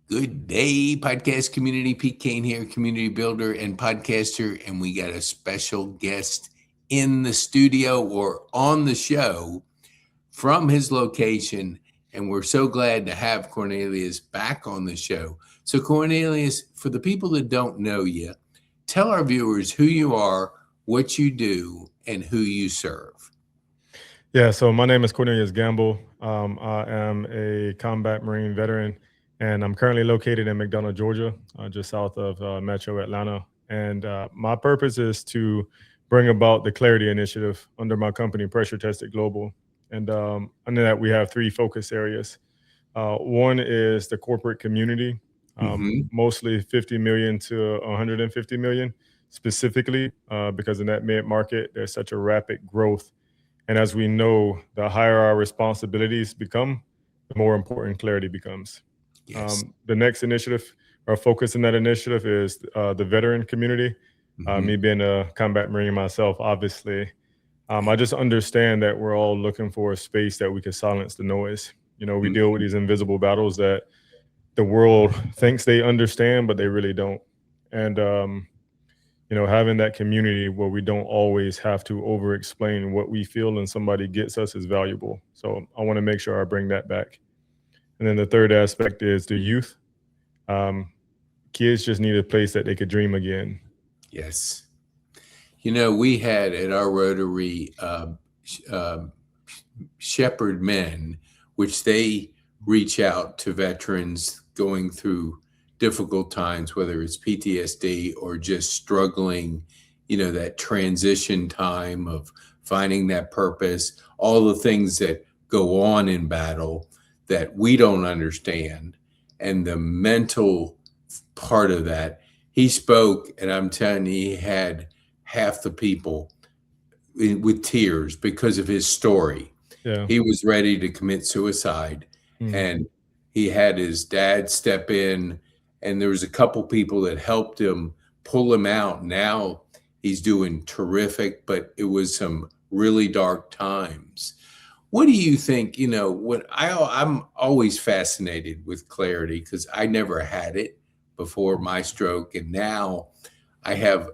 Good day, podcast community. PeteKane here, community builder and podcaster. And we got a special guest in the studio or on the show from his location. And we're so glad to have Cornelius back on the show. So, Cornelius, for the people that don't know you, tell our viewers who you are, what you do, and who you serve. Yeah, so my name is Cornelius Gamble. I am a combat Marine veteran, and I'm currently located in McDonough, Georgia, just south of Metro Atlanta. And my purpose is to bring about the Clarity Initiative under my company, Pressure Tested Global. And under that, we have three focus areas. One is the corporate community, Mm-hmm. mostly 50 million to 150 million, specifically because in that mid market, there's such a rapid growth, and as we know, the higher our responsibilities become, the more important clarity becomes. Yes. The next initiative, our focus in that initiative is the veteran community. Mm-hmm. Me being a combat Marine myself, obviously, I just understand that we're all looking for a space that we can silence the noise. You know, we deal with these invisible battles that the world thinks they understand, but they really don't. And having that community where we don't always have to over explain what we feel and somebody gets us is valuable. So I want to make sure I bring that back. And then the third aspect is the youth. Um, Kids just need a place that they could dream again. Yes. We had at our Rotary Shepherd Men, which they reach out to veterans going through difficult times, whether it's PTSD or just struggling, that transition time of finding that purpose, all the things that go on in battle that we don't understand, and the mental part of that. He spoke, and I'm telling you, he had half the people with tears because of his story. Yeah. He was ready to commit suicide, Mm. and he had his dad step in, and there was a couple people that helped him pull him out. Now he's doing terrific, but it was some really dark times. What do you think? I'm always fascinated with clarity because I never had it before my stroke, and now I have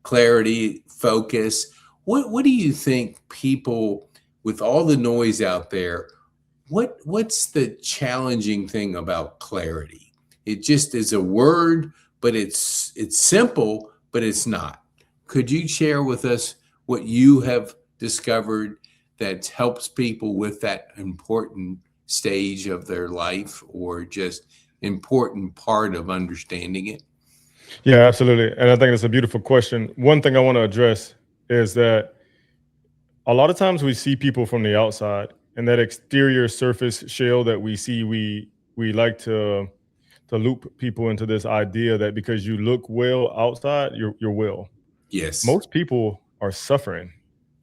clarity, focus. What do you think people, with all the noise out there, what's the challenging thing about clarity? It just is a word, but it's simple, but it's not. Could you share with us what you have discovered that helps people with that important stage of their life or just important part of understanding it? Yeah, absolutely. And I think that's a beautiful question. One thing I want to address is that a lot of times we see people from the outside, and that exterior surface shell that we see, we like to loop people into this idea that because you look well outside, you're well. Yes. Most people are suffering.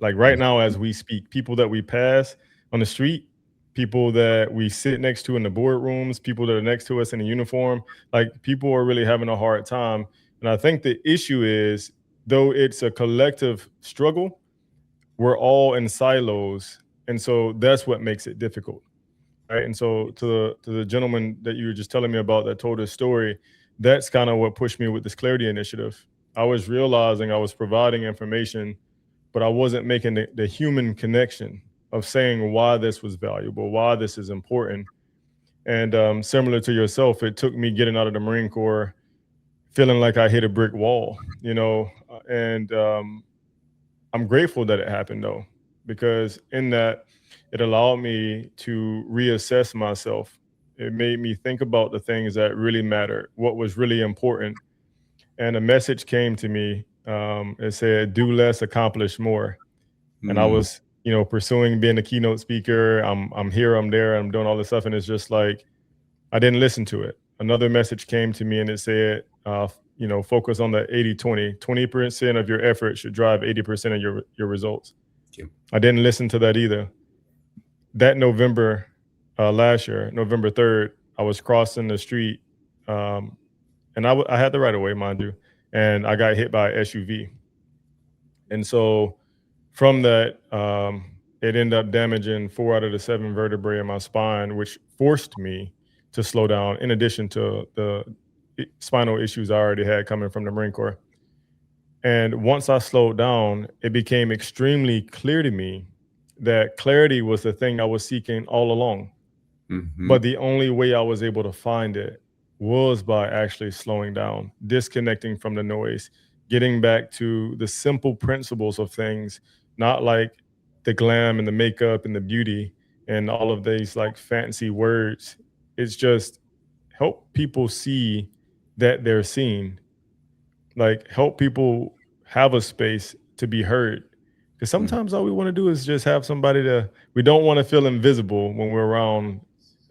Like right now, as we speak, people that we pass on the street, people that we sit next to in the boardrooms, people that are next to us in a uniform, like people are really having a hard time. And I think the issue is, though it's a collective struggle, we're all in silos. And so that's what makes it difficult. Right. And so to the gentleman that you were just telling me about that told his story, that's kind of what pushed me with this Clarity Initiative. I was realizing I was providing information, but I wasn't making the human connection of saying why this was valuable, why this is important. And similar to yourself, it took me getting out of the Marine Corps feeling like I hit a brick wall, and I'm grateful that it happened though, because in that it allowed me to reassess myself. It made me think about the things that really mattered, what was really important. And a message came to me. It said, do less, accomplish more. And I Mm, was, pursuing being a keynote speaker. I'm here, I'm there, I'm doing all this stuff. And it's just like, I didn't listen to it. Another message came to me and it said, focus on the 80-20. 20% of your effort should drive 80% of your results. okay. I didn't listen to that either. That November, last year, November 3rd, I was crossing the street, um, and I had the right of way, mind you, and I got hit by a SUV. And so from that, it ended up damaging 4 out of the 7 vertebrae in my spine, which forced me to slow down, in addition to the spinal issues I already had coming from the Marine Corps. And once I slowed down, it became extremely clear to me that clarity was the thing I was seeking all along. Mm-hmm. But the only way I was able to find it was by actually slowing down, disconnecting from the noise, getting back to the simple principles of things, not like the glam and the makeup and the beauty and all of these like fancy words. It's just help people see that they're seen, like help people have a space to be heard. Because sometimes all we want to do is just have somebody to, we don't want to feel invisible when we're around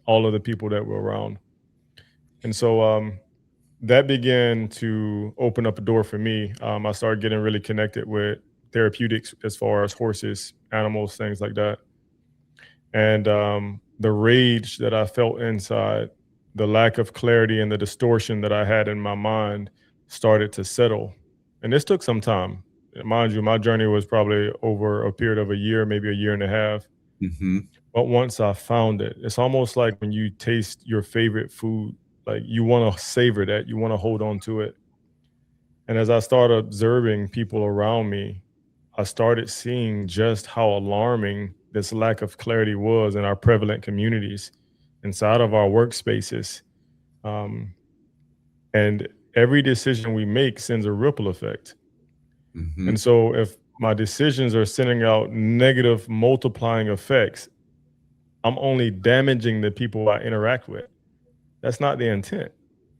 all of the people that we're around. And so that began to open up a door for me. I started getting really connected with therapeutics as far as horses, animals, things like that. And the rage that I felt inside, the lack of clarity and the distortion that I had in my mind started to settle. And this took some time. Mind you, my journey was probably over a period of a year, maybe a year and a half. Mm-hmm. But once I found it, it's almost like when you taste your favorite food, like you want to savor that, you want to hold on to it. And as I started observing people around me, I started seeing just how alarming this lack of clarity was in our prevalent communities, inside of our workspaces. Um, and every decision we make sends a ripple effect. Mm-hmm. And so if my decisions are sending out negative multiplying effects, I'm only damaging the people I interact with. That's not the intent.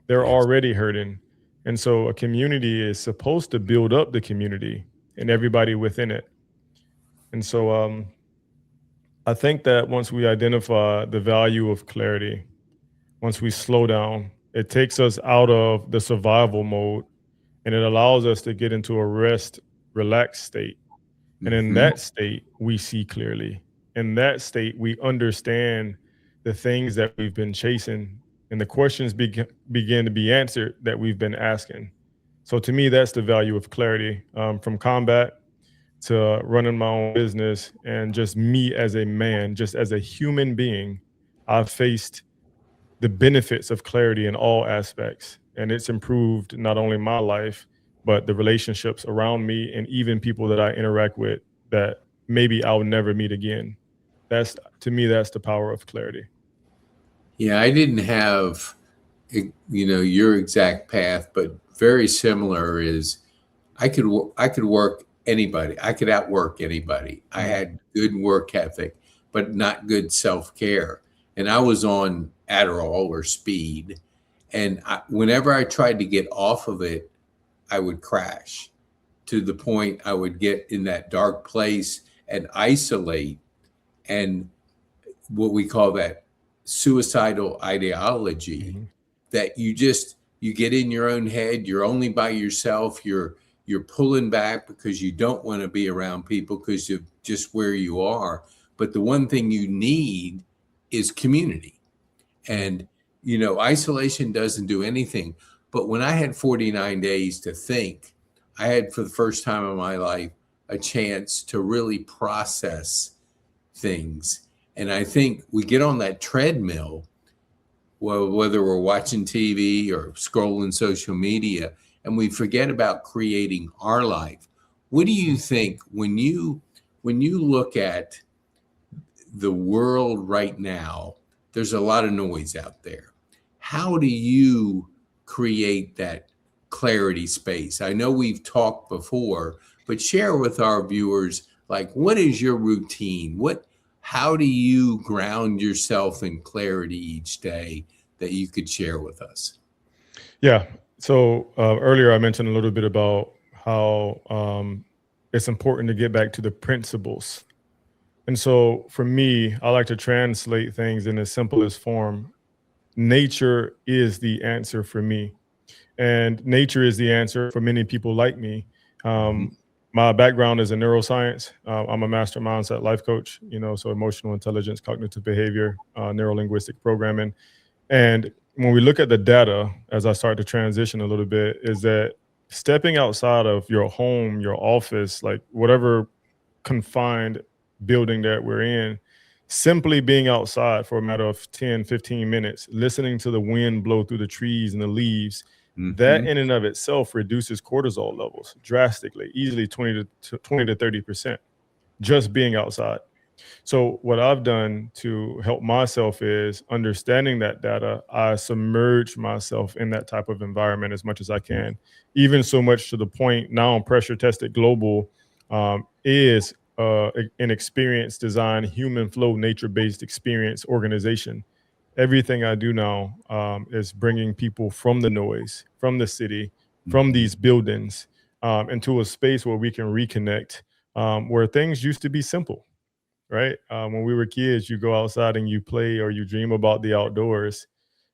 They're Yes. already hurting. And so a community is supposed to build up the community and everybody within it. And so I think that once we identify the value of clarity, once we slow down, it takes us out of the survival mode and it allows us to get into a rest, relaxed state. And in Mm-hmm. that state, we see clearly. In that state, we understand the things that we've been chasing and the questions begin to be answered that we've been asking. So to me, that's the value of clarity, from combat to running my own business and just me as a man, just as a human being. I've faced the benefits of clarity in all aspects, and it's improved not only my life, but the relationships around me and even people that I interact with that maybe I'll never meet again. That's, to me, that's the power of clarity. Yeah, I didn't have, your exact path, but very similar is I could work anybody. I could outwork anybody. I Mhm. had good work ethic, but not good self-care. And I was on Adderall or speed. And whenever I tried to get off of it, I would crash to the point I would get in that dark place and isolate, and what we call that suicidal ideology, Mhm. that you get in your own head, you're only by yourself, you're pulling back because you don't want to be around people because of just where you are. But the one thing you need is community. Mhm. And isolation doesn't do anything. But when I had 49 days to think, I had, for the first time in my life, a chance to really process things. And I think we get on that treadmill, well, whether we're watching TV or scrolling social media, and we forget about creating our life. What do you think when you look at the world right now? There's a lot of noise out there. How do you create that clarity space? I know we've talked before, but share with our viewers, like, what is your routine? How do you ground yourself in clarity each day that you could share with us? Yeah. So earlier I mentioned a little bit about how it's important to get back to the principles. And so for me, I like to translate things in the simplest form. Nature is the answer for me, and nature is the answer for many people like me. Mhm. My background is in neuroscience. I'm a master mindset life coach, so emotional intelligence, cognitive behavior, neuro-linguistic programming. And when we look at the data, as I start to transition a little bit, is that stepping outside of your home, your office, like whatever confined building that we're in, Simply being outside for a matter of 10, 15 minutes, listening to the wind blow through the trees and the leaves, that Hmm. in and of itself reduces cortisol levels drastically, easily 20 to 30%, just being outside. So what I've done to help myself is understanding that data. I submerge myself in that type of environment as much as I can, even so much to the point now I'm pressure tested global is an experience design, human flow, nature-based experience organization. Everything I do now is bringing people from the noise, from the city, from Hmm. these buildings into a space where we can reconnect, where things used to be simple, right? When we were kids, you go outside and you play or you dream about the outdoors.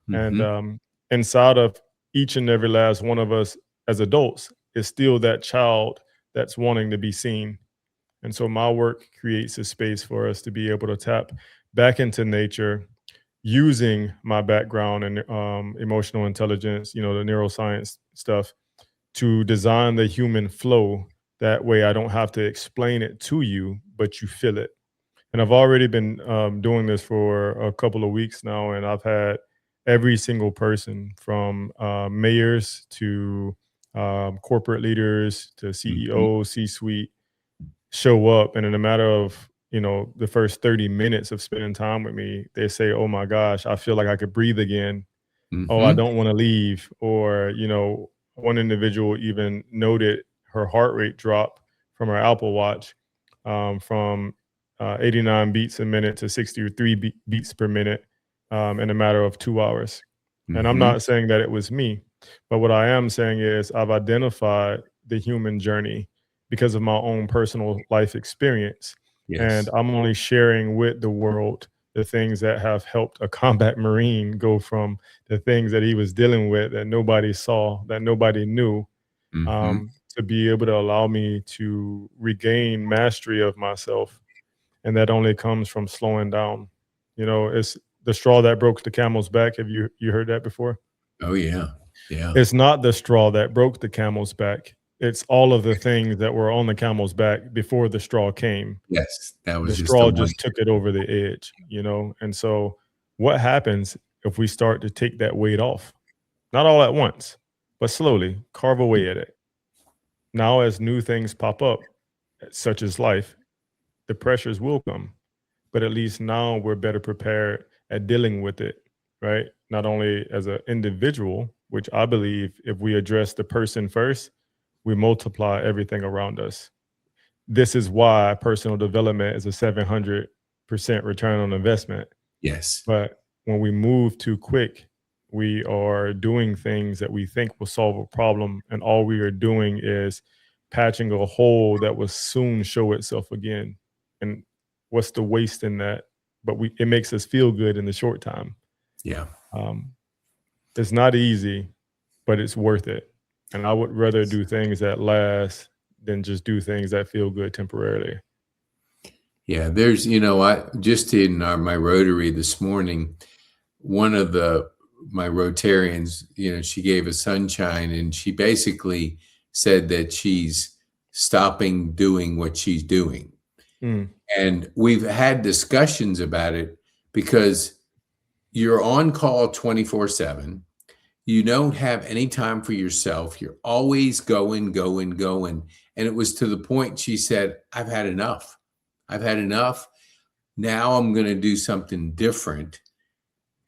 And Hmm. inside of each and every last one of us as adults is still that child that's wanting to be seen. And so my work creates a space for us to be able to tap back into nature using my background in emotional intelligence, the neuroscience stuff, to design the human flow. That way, I don't have to explain it to you, but you feel it. And I've already been doing this for a couple of weeks now, and I've had every single person from mayors to corporate leaders to Hmm. CEO, C-suite show up, and in a matter of the first 30 minutes of spending time with me, they say, "Oh my gosh, I feel like I could breathe again. Oh, I Hmm. don't want to leave." Or one individual even noted her heart rate drop from her Apple Watch from 89 beats a minute to 63 beats per minute in a matter of 2 hours. And I'm Hmm. not saying that it was me, but what I am saying is I've identified the human journey because of my own personal life experience. And Yes. I'm only sharing with the world the things that have helped a combat Marine go from the things that he was dealing with that nobody saw, that nobody knew, Hmm. to be able to allow me to regain mastery of myself. And that only comes from slowing down. It's the straw that broke the camel's back. Have you heard that before? Oh yeah. Yeah. It's not the straw that broke the camel's back. It's all of the things that were on the camel's back before the straw came. Yes. That The was just the straw one. just took it over the edge. And so what happens if we start to take that weight off? Not all at once, but slowly carve away at it. Now, as new things pop up, such as life, the pressures will come, but at least now we're better prepared at dealing with it, right? Not only as an individual, which I believe if we address the person first, we multiply everything around us. This is why personal development is a 700% return on investment. Yes. But when we move too quick, we are doing things that we think will solve a problem, and all we are doing is patching a hole that will soon show itself again. And what's the waste in that? But it makes us feel good in the short time. Yeah. Um, it's not easy, but it's worth it. And I would rather do things that last than just do things that feel good temporarily. Yeah. There's, I just in my Rotary this morning, one of my Rotarians, she gave a sunshine and she basically said that she's stopping doing what she's doing. Mm, And we've had discussions about it because you're on call 24/7. You don't have any time for yourself. You're always going, going, going. And it was to the point she said, I've had enough. I've had enough. Now I'm going to do something different,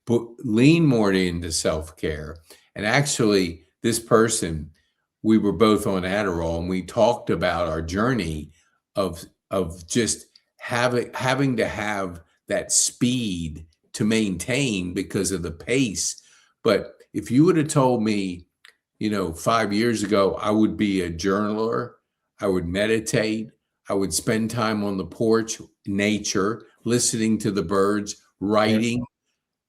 but lean more into self care. And actually, this person, we were both on Adderall, and we talked about our journey of just having to have that speed to maintain because of the pace. But if you would have told me, 5 years ago, I would be a journaler, I would meditate, I would spend time on the porch, nature, listening to the birds, yeah. writing,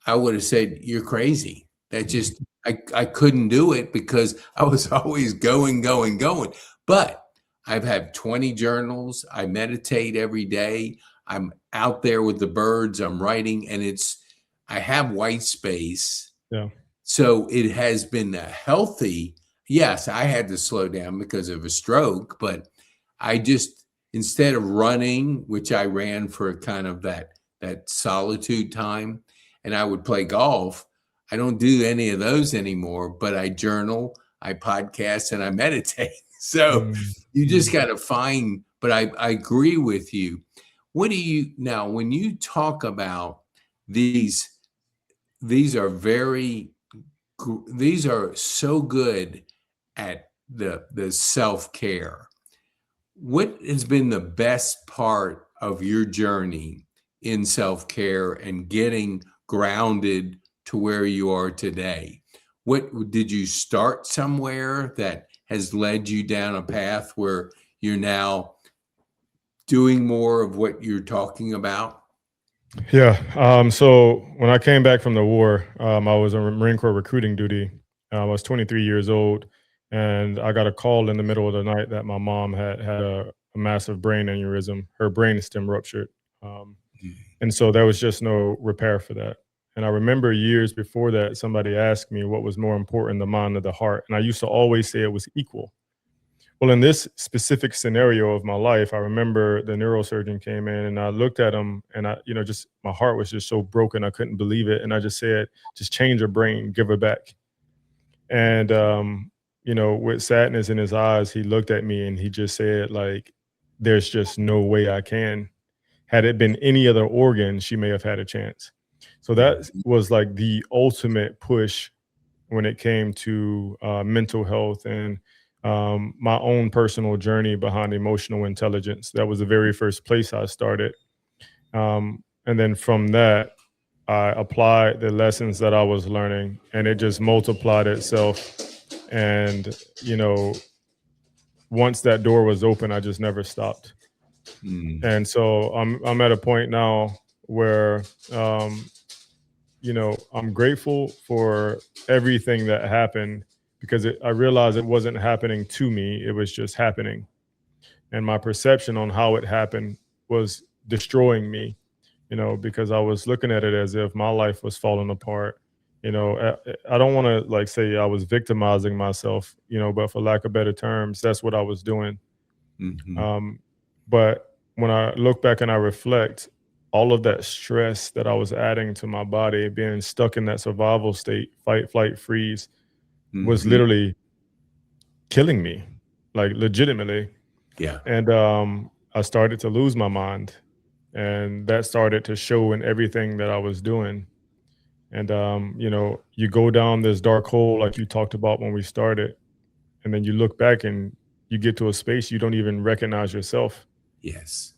I would have said, "You're crazy." That Mhm. just I couldn't do it because I was always going, going, going. But I've had 20 journals. I meditate every day. I'm out there with the birds. I'm writing, and I have white space. Yeah. So it has been a healthy. Yes, I had to slow down because of a stroke, but I just instead of running, which I ran for kind of that that solitude time, and I would play golf. I don't do any of those anymore, but I journal, I podcast, and I meditate. So Mm, you just mm. got to find, but I agree with you. What do you now when you talk about these? These are these are so good at the self-care. What has been the best part of your journey in self-care and getting grounded to where you are today? What did you start somewhere that has led you down a path where you're now doing more of what you're talking about? Yeah. So when I came back from the war, I was on Marine Corps recruiting duty. I was 23 years old, and I got a call in the middle of the night that my mom had a massive brain aneurysm. Her brain stem ruptured, um, and so there was just no repair for that. And I remember years before that, somebody asked me what was more important, the mind or the heart, and I used to always say it was equal. Well, in this specific scenario of my life, I remember the neurosurgeon came in and I looked at him and just my heart was just so broken. I couldn't believe it. And I just said, just change her brain, give her back. And, with sadness in his eyes, he looked at me and he just said, like, there's just no way I can. Had it been any other organ, she may have had a chance. So that Mhm. was like the ultimate push when it came to mental health and my own personal journey behind emotional intelligence. That was the very first place I started. And then from that, I applied the lessons that I was learning, and it just multiplied itself. And, you know, once that door was open, I just never stopped. Mm, And so I'm at a point now where um, I'm grateful for everything that happened because I realized it wasn't happening to me, it was just happening. And my perception on how it happened was destroying me, because I was looking at it as if my life was falling apart. I don't want to like say I was victimizing myself, but for lack of better terms, that's what I was doing. mhm, Um, but when I look back and I reflect, all of that stress that I was adding to my body, being stuck in that survival state, fight, flight, freeze, was mhm. literally killing me, like legitimately. Yeah, And I started to lose my mind. And that started to show in everything that I was doing. And, you go down this dark hole, like you talked about when we started, and then you look back and you get to a space you don't even recognize yourself. yes.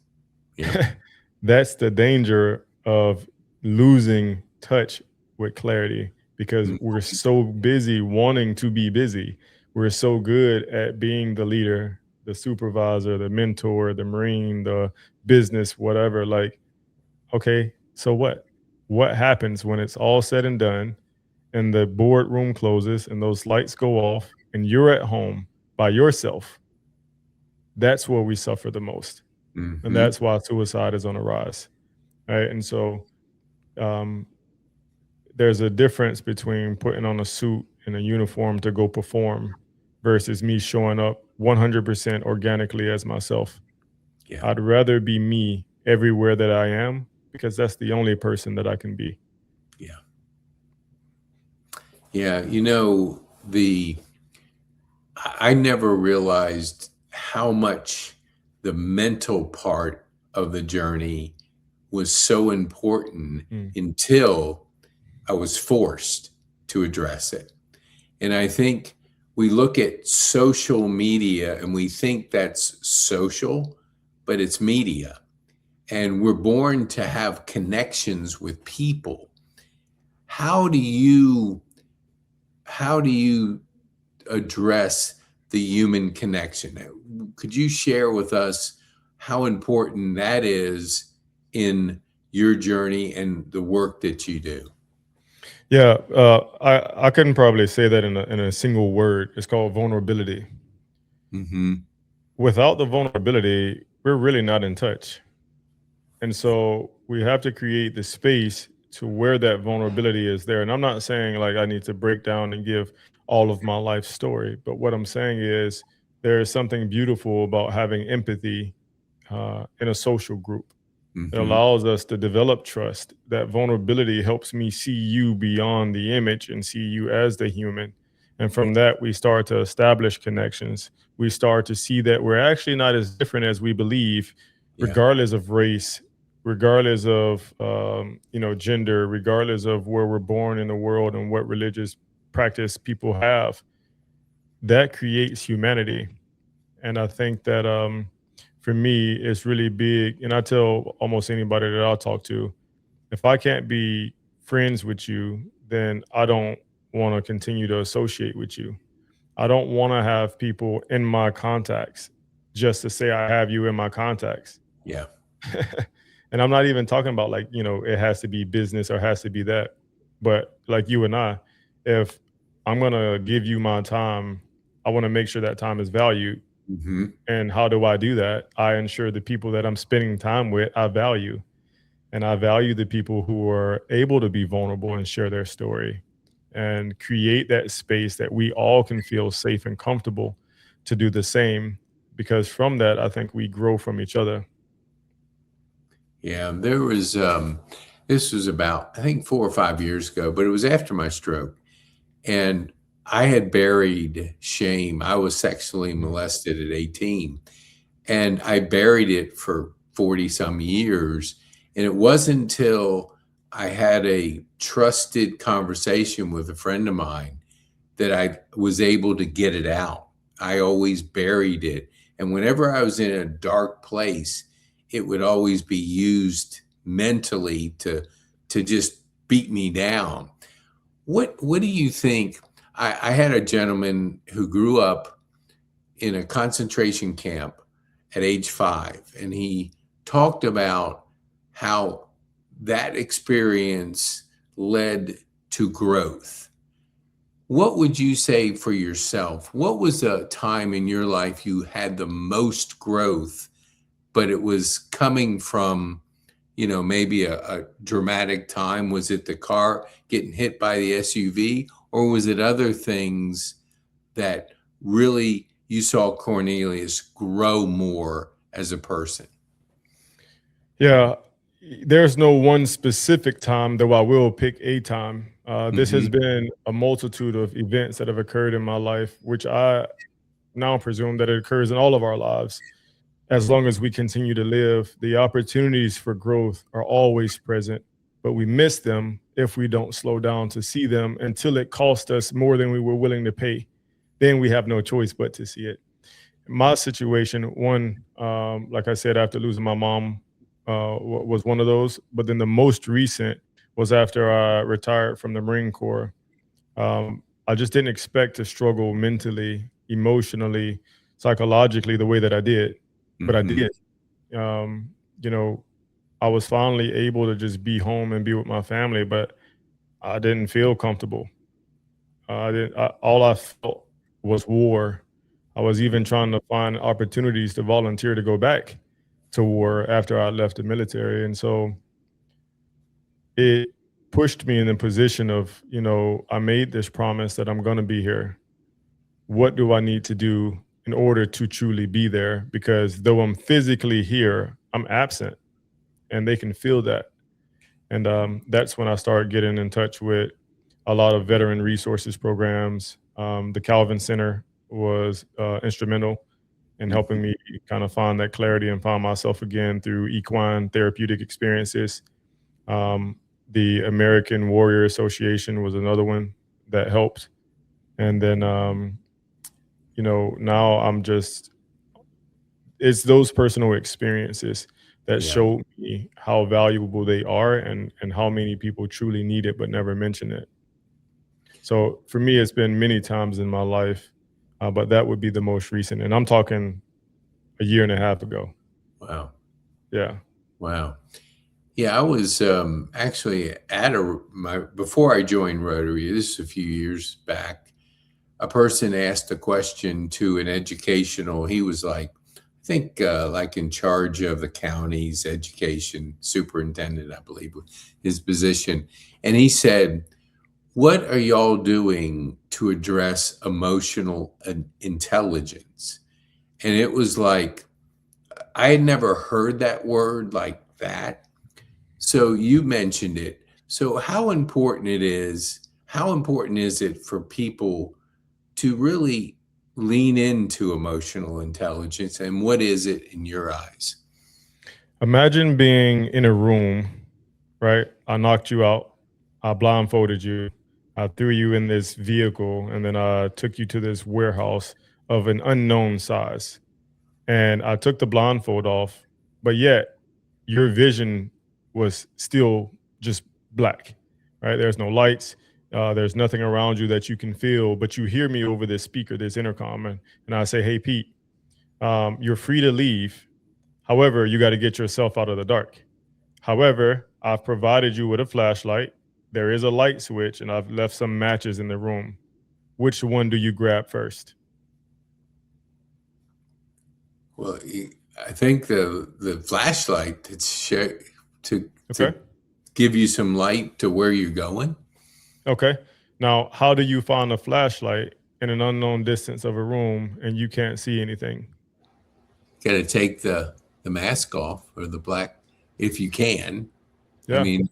Yep. That's the danger of losing touch with clarity because Mm, we're so busy wanting to be busy. We're so good at being the leader, the supervisor, the mentor, the Marine, the business, whatever. Like, okay, so what? What happens when it's all said and done and the boardroom closes and those lights go off and you're at home by yourself? That's where we suffer the most. And mhm. that's why suicide is on the rise. Right. And so um, there's a difference between putting on a suit and a uniform to go perform versus me showing up 100% organically as myself. Yeah, I'd rather be me everywhere that I am because that's the only person that I can be. yeah. Yeah, I never realized how much the mental part of the journey was so important Mm, until I was forced to address it. And I think we look at social media and we think that's social, but it's media. And we're born to have connections with people. How do you how do you address the human connection? Could you share with us how important that is in your journey and the work that you do? yeah, I couldn't probably say that in a single word. It's called vulnerability. Hmm. Without the vulnerability, we're really not in touch. And so we have to create the space to where that vulnerability is there. And I'm not saying like I need to break down and give all of my life story, but what I'm saying is there is something beautiful about having empathy in a social group. It Hmm. allows us to develop trust. That vulnerability helps me see you beyond the image and see you as the human. And from that, we start to establish connections. We start to see that we're actually not as different as we believe, Yeah. regardless of race, regardless of gender, regardless of where we're born in the world and what religious practice people have. That creates humanity. And I think that for me, it's really big. And I tell almost anybody that I'll talk to, if I can't be friends with you, then I don't want to continue to associate with you. I don't want to have people in my contacts just to say I have you in my contacts. Yeah. And I'm not even talking about like, it has to be business or has to be that. But like you and I, if I'm going to give you my time, I want to make sure that time is valued. Hmm. And how do I do that? I ensure the people that I'm spending time with, I value. And I value the people who are able to be vulnerable and share their story and create that space that we all can feel safe and comfortable to do the same. Because from that, I think we grow from each other. Yeah. There was, this was about, I think 4 or 5 years ago, but it was after my stroke. And I had buried shame. I was sexually Mhm. molested at 18, and I buried it for 40 some years. And it wasn't until I had a trusted conversation with a friend of mine that I was able to get it out. I always buried it. And whenever I was in a dark place, it would always be used mentally to just beat me down. What do you think? I had a gentleman who grew up in a concentration camp at age 5, and he talked about how that experience led to growth. What would you say for yourself? What was a time in your life you had the most growth, but it was coming from, maybe a dramatic time? Was it the car getting hit by the SUV, or was it other things that really you saw Cornelius grow more as a person? Yeah, there's no one specific time, though I will pick a time. This has Hmm. been a multitude of events that have occurred in my life, which I now presume that it occurs in all of our lives. As long as we continue to live, the opportunities for growth are always present, but we miss them if we don't slow down to see them until it costs us more than we were willing to pay. Then we have no choice but to see it. My situation, one, like I said, after losing my mom, was one of those. But then the most recent was after I retired from the Marine Corps. I just didn't expect to struggle mentally, emotionally, psychologically the way that I did, but I Hmm. did. Um, you know, I was finally able to just be home and be with my family, but I didn't feel comfortable. I didn't. All I felt was war. I was even trying to find opportunities to volunteer to go back to war after I left the military, and so it pushed me in the position of, I made this promise that I'm going to be here. What do I need to do in order to truly be there? Because though I'm physically here, I'm absent, and they can feel that. And that's when I started getting in touch with a lot of veteran resources programs. The Calvin Center was instrumental in helping me kind of find that clarity and find myself again through equine therapeutic experiences. Um, the American Warrior Association was another one that helped. And then, now it's those personal experiences that Yeah. show me how valuable they are and how many people truly need it but never mention it. So for me, it's been many times in my life, but that would be the most recent, and I'm talking a year and a half ago. Wow. Yeah. Wow. Yeah, I was actually at my before I joined Rotary. This is a few years back. A person asked a question to an educational. He was like, I think, like in charge of the county's education superintendent, I believe, his position. And he said, "What are y'all doing to address emotional intelligence?" And it was like I had never heard that word. Like that. So you mentioned it. So how important is it for people to really lean into emotional intelligence, and what is it in your eyes? Imagine being in a room, right? I knocked you out. I blindfolded you. I threw you in this vehicle and then I took you to this warehouse of an unknown size. And I took the blindfold off, but yet your vision was still just black, right? There's no lights. There's nothing around you that you can feel, but you hear me over this speaker, this intercom, and I say, "Hey, Pete, you're free to leave. However, you got to get yourself out of the dark. However, I've provided you with a flashlight. There is a light switch, and I've left some matches in the room. Which one do you grab first?" Well, I think the flashlight to Okay. give you some light to where you're going. Okay. Now, how do you find a flashlight in an unknown distance of a room and you can't see anything? Got to take the mask off, or the black, if you can. I Yeah. mean,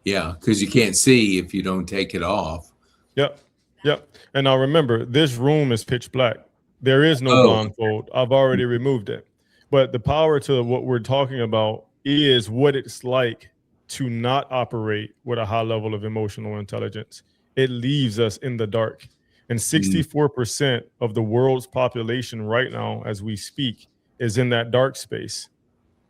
yeah, because you can't see if you don't take it off. Yep. Yep. And now remember, this room is pitch black. There is no Oh, blindfold. I've already removed it. But the power to what we're talking about is what it's like to not operate with a high level of emotional intelligence. It leaves us in the dark. And mm, 64% of the world's population right now, as we speak, is in that dark space.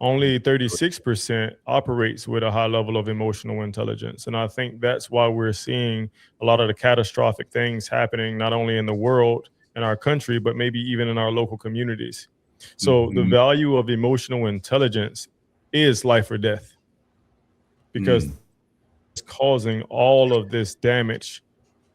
Only 36% operates with a high level of emotional intelligence. And I think that's why we're seeing a lot of the catastrophic things happening, not only in the world, in our country, but maybe even in our local communities. So the mhm, value of emotional intelligence is life or death, because mm, it's causing all of this damage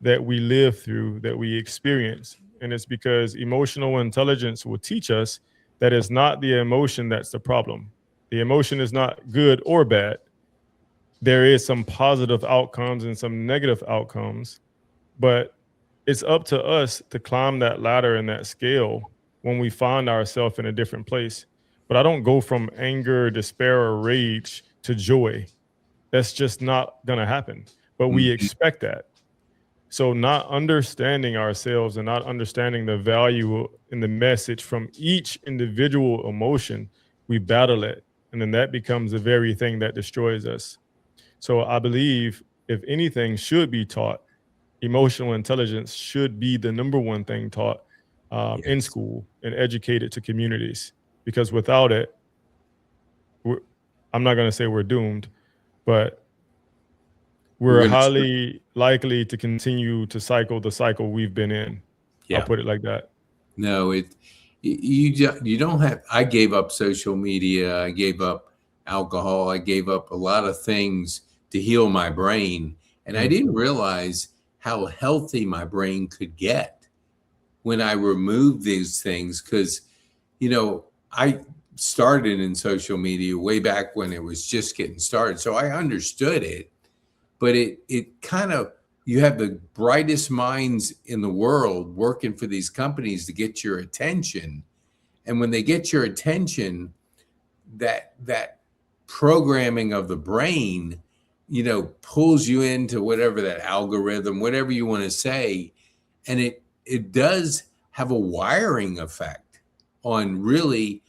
that we live through, that we experience. And it's because emotional intelligence will teach us that it's not the emotion that's the problem. The emotion is not good or bad. There is some positive outcomes and some negative outcomes, but it's up to us to climb that ladder and that scale when we find ourselves in a different place. But I don't go from anger, despair, or rage to joy. That's just not going to happen. But we mhm. expect that. So not understanding ourselves and not understanding the value in the message from each individual emotion, we battle it. And then that becomes the very thing that destroys us. So I believe if anything should be taught, emotional intelligence should be the number one thing taught in Yes. school and educated to communities. Because without it, we're, I'm not going to say we're doomed, but We're we're going to, highly likely to continue to cycle the cycle we've been in. I'll yeah. put it like that. No, you don't have. I gave up social media. I gave up alcohol. I gave up a lot of things to heal my brain, and I Mm, didn't realize how healthy my brain could get when I removed these things. Because I started in social media way back when it was just getting started, so I understood it, but it kind of, you have the brightest minds in the world working for these companies to get your attention, and when they get your attention, that programming of the brain pulls you into whatever that algorithm, whatever you want to say, and it does have a wiring effect on really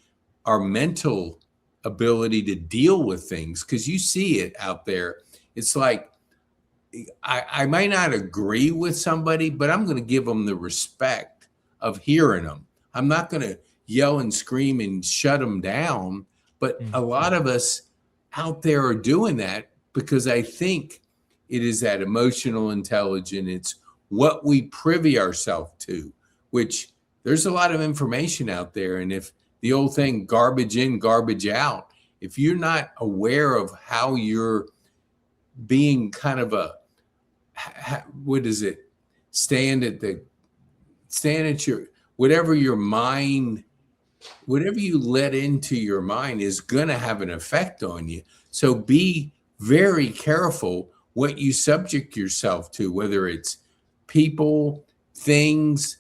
our mental ability to deal with things, because you see it out there. It's like, I might not agree with somebody, but I'm going to give them the respect of hearing them. I'm not going to yell and scream and shut them down. But mm, a lot of us out there are doing that because I think it is that emotional intelligence. It's what we privy ourselves to, which there's a lot of information out there. And if the old thing, garbage in, garbage out, if you're not aware of how you're being kind of what is it? Stand at the stand at your whatever your mind, whatever you let into your mind is going to have an effect on you. So be very careful what you subject yourself to, whether it's people, things,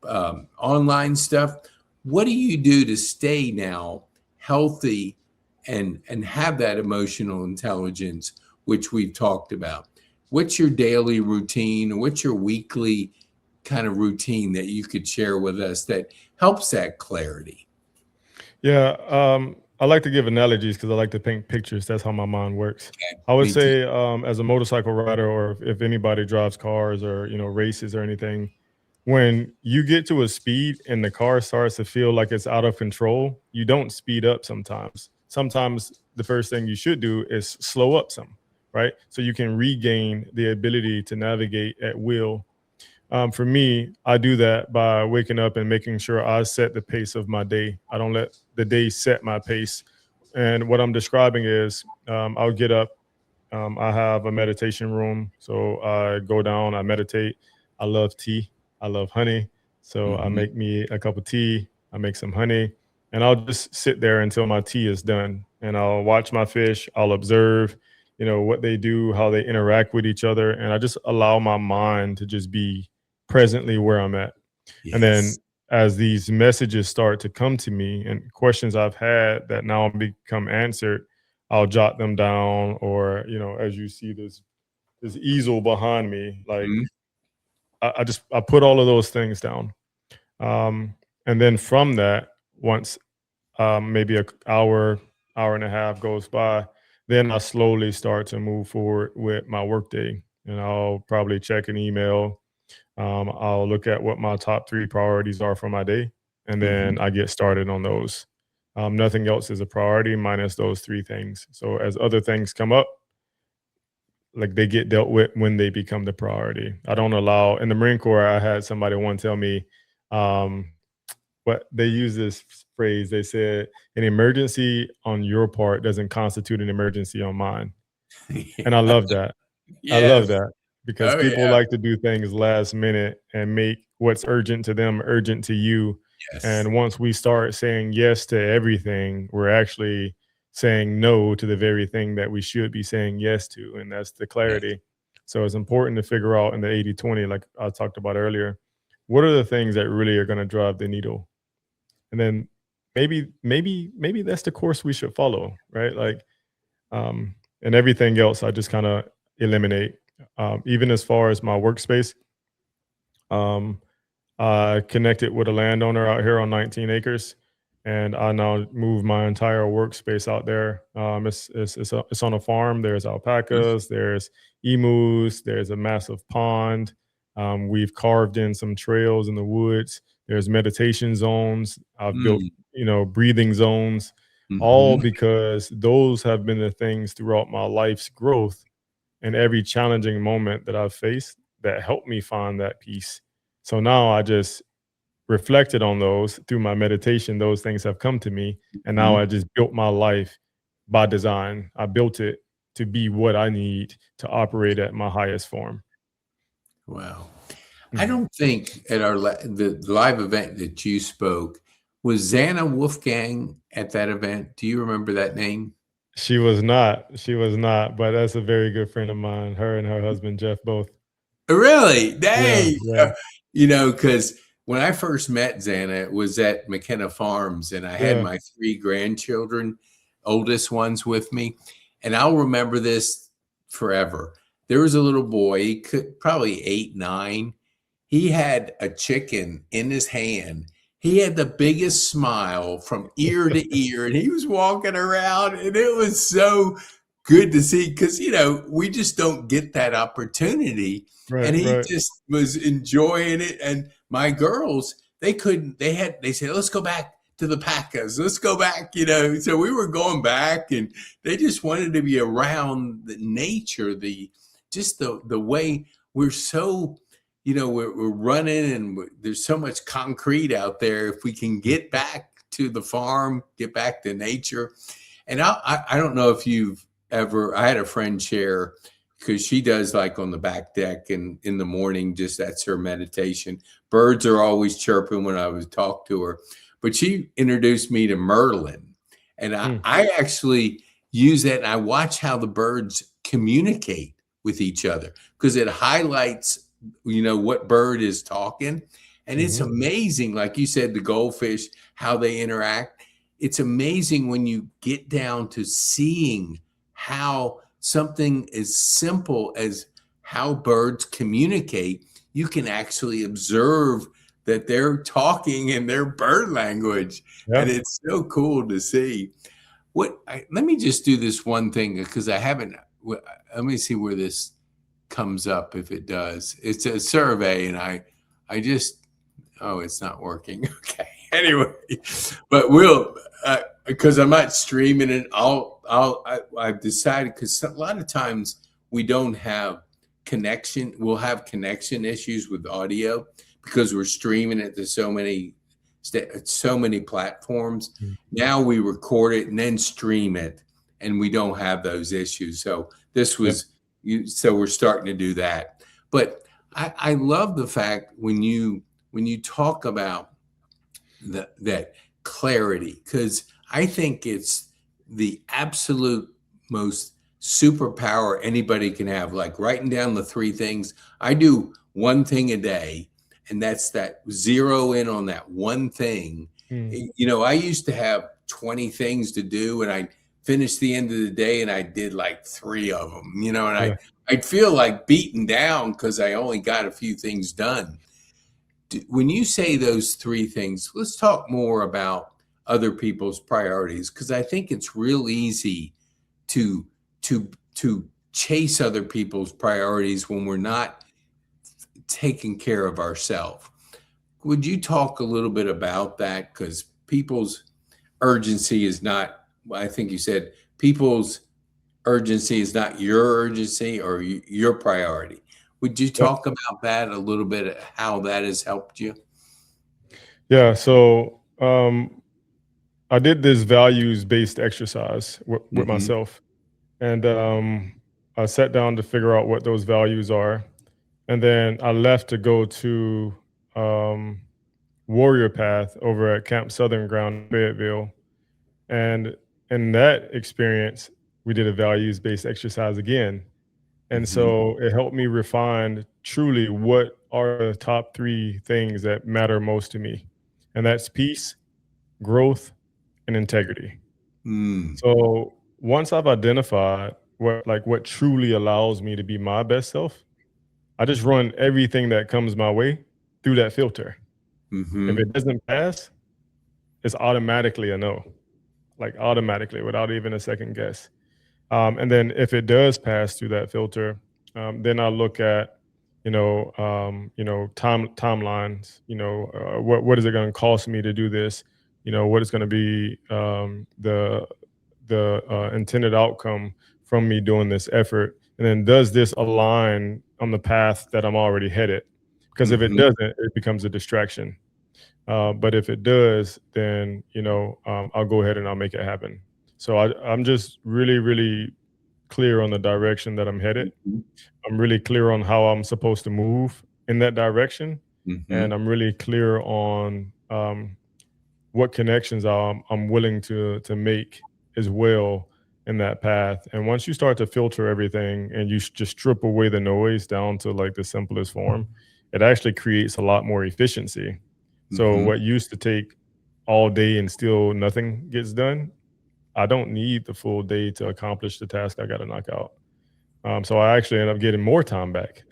online stuff. What do you do to stay now healthy and have that emotional intelligence, which we've talked about. What's your daily routine? What's your weekly kind of routine that you could share with us that helps that clarity? Yeah, I like to give analogies because I like to paint pictures. That's how my mind works. Okay, I would me too. say, as a motorcycle rider, or if anybody drives cars or races or anything, when you get to a speed and the car starts to feel like it's out of control, you don't speed up sometimes. Sometimes the first thing you should do is slow up some, right? So you can regain the ability to navigate at will. For me, I do that by waking up and making sure I set the pace of my day. I don't let the day set my pace. And what I'm describing is, I'll get up. I have a meditation room, so I go down, I meditate. I love tea. I love honey. So I Hmm. make me a cup of tea, I make some honey, and I'll just sit there until my tea is done. And I'll watch my fish, I'll observe, what they do, how they interact with each other. And I just allow my mind to just be presently where I'm at. And Yes. then as these messages start to come to me and questions I've had that now become answered, I'll jot them down. Or, as you see this easel behind me, like Mhm. I put all of those things down. Um, and then from that, once maybe a hour and a half goes by, then I slowly start to move forward with my workday. And I'll probably check an email. I'll look at what my top three priorities are for my day, and Mhm. then I get started on those. Nothing else is a priority minus those three things. So as other things come up, like they get dealt with when they become the priority. I don't allow in the Marine Corps. I had somebody one tell me, um, what they use this phrase. They said, "An emergency on your part doesn't constitute an emergency on mine," and I Yeah. love that. I love Yes. that because Oh, people yeah. like to do things last minute and make what's urgent to them urgent to you. Yes. And once we start saying yes to everything, we're actually saying no to the very thing that we should be saying yes to. And that's the Yes. clarity. So it's important to figure out in the 80/20, like I talked about earlier, what are the things that really are going to drive the needle? And then maybe that's the course we should follow, right? Like, and everything else I just kind of eliminate. Even as far as my workspace, um, I connected with a landowner out here on 19 acres, and I now move my entire workspace out there. It's on a farm. There's Mhm. alpacas, there's emus, there's a massive pond. We've carved in some trails in the woods. There's meditation zones. I've built, Mm. breathing zones, all Mhm. because those have been the things throughout my life's growth and every challenging moment that I've faced that helped me find that peace. So now I just reflected on those through my meditation. Those things have come to me. And now I Mhm. just built my life by design. I built it to be what I need to operate at my highest form. Wow. I Mhm. don't think at the live event that you spoke, was Xana Wolfgang at that event? Do you remember that name? She was not. She was not. But that's a very good friend of mine. Her and her husband, Jeff, both. Really? Yeah. Dang. Yeah. Because when I first met Xana, it was at McKenna Farms, and I had Yeah. my 3 grandchildren, oldest ones with me, and I'll remember this forever. There was a little boy, he could probably 8, 9. He had a chicken in his hand. He had the biggest smile from ear to ear, and he was walking around, and it was so good to see because, we just don't get that opportunity, and Right. he Right. just was enjoying it. And my girls, they couldn't. They said, "Let's go back to the Packers. Let's go back." So we were going back, and they just wanted to be around the nature, the way we're so. We're running, and there's so much concrete out there. If we can get back to the farm, get back to nature, and I don't know if you've ever. I had a friend share because she does like on the back deck and in the morning, just that's her meditation. Birds are always chirping when I was talk to her, but she introduced me to Merlin, and I, Mm. I actually use that and I watch how the birds communicate with each other because it highlights what bird is talking, and it's Hmm. amazing. Like you said, the goldfish, how they interact. it's amazing when you get down to seeing how something as simple as how birds communicate, you can actually observe that they're talking in their bird language. And Yeah. it's so cool to see. Let me just do this one thing because I haven't. Let me see where this comes up if it does. It's a survey, and I just, oh, it's not working. Okay. Anyway, but because I'm not streaming it. I've decided because a lot of times we don't have connection. We'll have connection issues with audio because we're streaming it to so many platforms. Now we record it and then stream it, and we don't have those issues. So this was so we're starting to do that. But I love the fact when you talk about that clarity, because I think it's the absolute most superpower anybody can have, like writing down the 3 things. I do one thing a day, and that's that zero in on that one thing. I used to have 20 things to do, and I finished the end of the day and I did like 3 of them, and I'd feel like beaten down because I only got a few things done. When you say those 3 things, let's talk more about other people's priorities, because I think it's real easy to chase other people's priorities when we're not taking care of ourselves. Would you talk a little bit about that? Because people's urgency is not, I think you said people's urgency is not your urgency or your priority. Would you talk about that a little bit, how that has helped you? Yeah. So I did this values-based exercise with myself, and I sat down to figure out what those values are, and then I left to go to Warrior Path over at Camp Southern Ground in Fayetteville. And in that experience, we did a values-based exercise again. And so it helped me refine truly what are the top 3 things that matter most to me. And that's peace, growth, and integrity. So once I've identified what truly allows me to be my best self, I just run everything that comes my way through that filter. If it doesn't pass, it's automatically a no, like automatically without even a second guess. And then if it does pass through that filter, then I look at, timelines, what is it going to cost me to do this? What is going to be the intended outcome from me doing this effort? And then does this align on the path that I'm already headed? Because if it doesn't, it becomes a distraction. But if it does, then, I'll go ahead and I'll make it happen. So I'm just really, really clear on the direction that I'm headed. I'm really clear on how I'm supposed to move in that direction. And I'm really clear on what connections I'm willing to make as well in that path. And once you start to filter everything and you just strip away the noise down to like the simplest form, it actually creates a lot more efficiency. So what used to take all day and still nothing gets done, I don't need the full day to accomplish the task I got to knock out. So I actually end up getting more time back.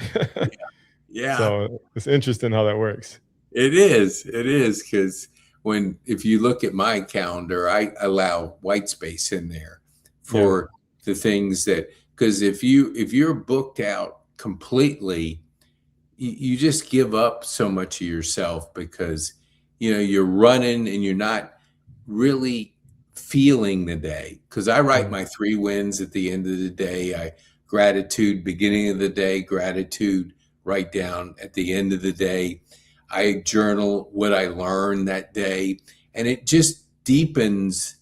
Yeah. So it's interesting how that works. It is. It is, because if you look at my calendar, I allow white space in there for the things that, because if you're booked out completely, you just give up so much of yourself, because you're running and you're not really feeling the day. Because I write my 3 wins at the end of the day. Gratitude beginning of the day, gratitude write down at the end of the day. I journal what I learned that day, and it just deepens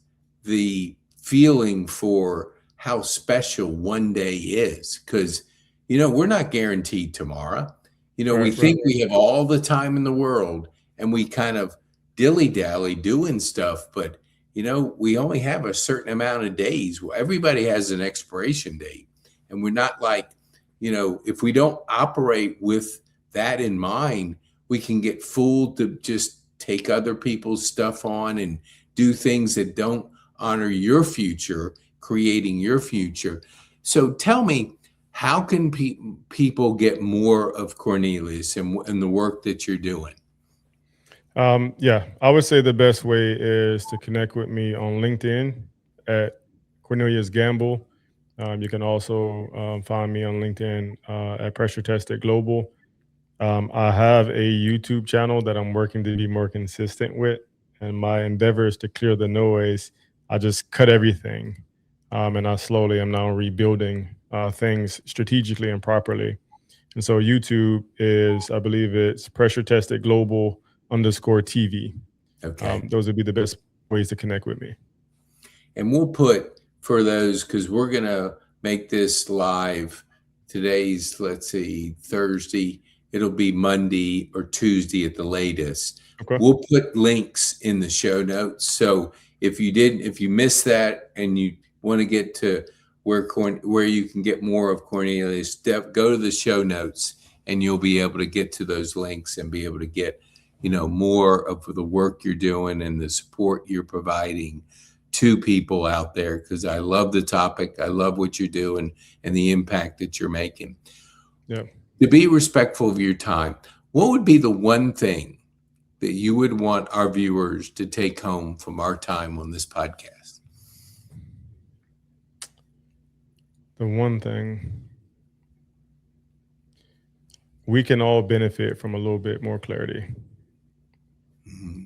the feeling for how special one day is, because we're not guaranteed tomorrow. We think we have all the time in the world, and we kind of dilly-dally doing stuff, but we only have a certain amount of days. Everybody has an expiration date, and we're not like, if we don't operate with that in mind, we can get fooled to just take other people's stuff on and do things that don't honor your future, creating your future. So tell me, how can people get more of Cornelius and the work that you're doing? Yeah, I would say the best way is to connect with me on LinkedIn at Cornelius Gamble. You can also find me on LinkedIn at Pressure Tested Global. I have a YouTube channel that I'm working to be more consistent with, and my endeavor is to clear the noise. I just cut everything, and I slowly am now rebuilding things strategically and properly. And so YouTube is, I believe it's Pressure Tested Global _TV. Okay. Those would be the best ways to connect with me. And we'll put for those, because we're going to make this live. Today's, let's see, Thursday. It'll be Monday or Tuesday at the latest. Okay. We'll put links in the show notes. So if you missed that and you want to get to where you can get more of Cornelius, go to the show notes and you'll be able to get to those links and be able to get, more of the work you're doing and the support you're providing to people out there, because I love the topic. I love what you're doing and the impact that you're making. Yeah. To be respectful of your time, what would be the one thing that you would want our viewers to take home from our time on this podcast? The one thing, we can all benefit from a little bit more clarity. Mm-hmm.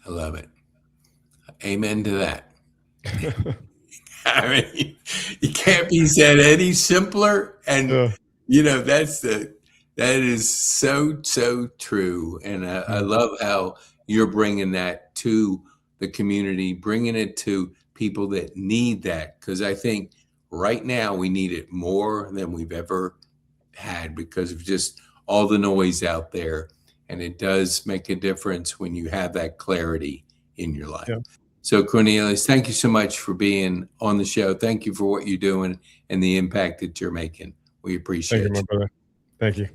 I love it. Amen to that. I mean, it can't be said any simpler. And, that is so true. And I love how you're bringing that to the community, bringing it to people that need that. Because I think right now we need it more than we've ever had because of just all the noise out there. And it does make a difference when you have that clarity in your life. Yeah. So Cornelius, thank you so much for being on the show. Thank you for what you're doing and the impact that you're making. We appreciate it. Thank you, my brother. Thank you.